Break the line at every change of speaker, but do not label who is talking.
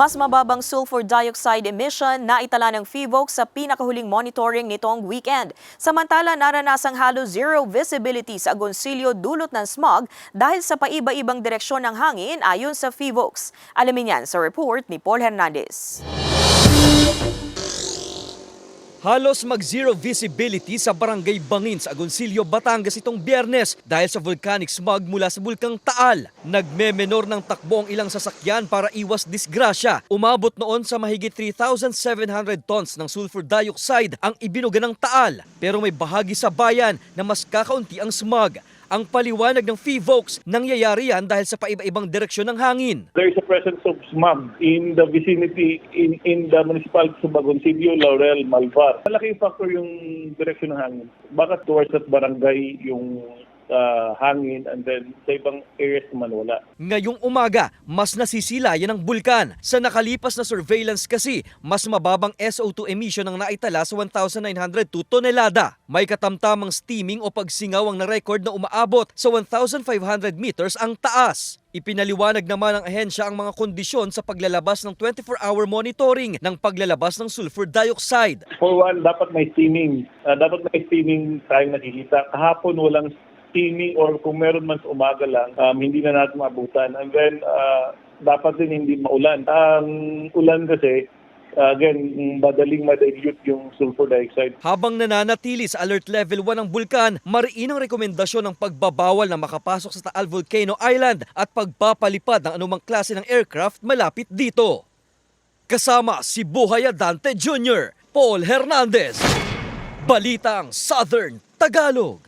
Mas mababang sulfur dioxide emission na itala ng PHIVOLCS sa pinakahuling monitoring nitong weekend. Samantala, naranasang halos zero visibility sa Agoncillo dulot ng smog dahil sa paiba-ibang direksyon ng hangin ayon sa PHIVOLCS. Alamin yan sa report ni Paul Hernandez.
Halos mag-zero visibility sa Barangay Bangin sa Agoncillo, Batangas itong Biyernes dahil sa volcanic smog mula sa Bulkang Taal. Nagme-menor ng takbo ang ilang sasakyan para iwas disgrasya. Umabot noon sa mahigit 3,700 tons ng sulfur dioxide ang ibinuga ng Taal. Pero may bahagi sa bayan na mas kakaunti ang smog. Ang paliwanag ng PHIVOLCS, nangyayari yan dahil sa paiba-ibang direksyon ng hangin.
There is a presence of smog in the vicinity in the municipality of Agoncillo, Laurel, Malvar. Malaking factor yung direksyon ng hangin. Baka towards that barangay yung hangin and then sa ibang areas naman wala.
Ngayong umaga, mas nasisilayan ang bulkan. Sa nakalipas na surveillance kasi, mas mababang SO2 emission ang naitala sa 1,902 tonelada. May katamtamang steaming o pagsingaw ang na-record na umaabot sa 1,500 meters ang taas. Ipinaliwanag naman ng ahensya ang mga kondisyon sa paglalabas ng 24-hour monitoring ng paglalabas ng sulfur dioxide.
For one, dapat may steaming. Dapat may steaming tayong nakikita. Kahapon walang steaming or kung meron man sa umaga lang, hindi na natin maabutan. And then, dapat din hindi maulan. Ang ulan kasi, again, madaling ma-dilute yung sulfur dioxide.
Habang nananatili sa alert level 1 ang bulkan, mariin ang rekomendasyon ng pagbabawal na makapasok sa Taal Volcano Island at pagpapalipad ng anumang klase ng aircraft malapit dito. Kasama si Buhay Adante Jr., Paul Hernandez, Balitang Southern Tagalog.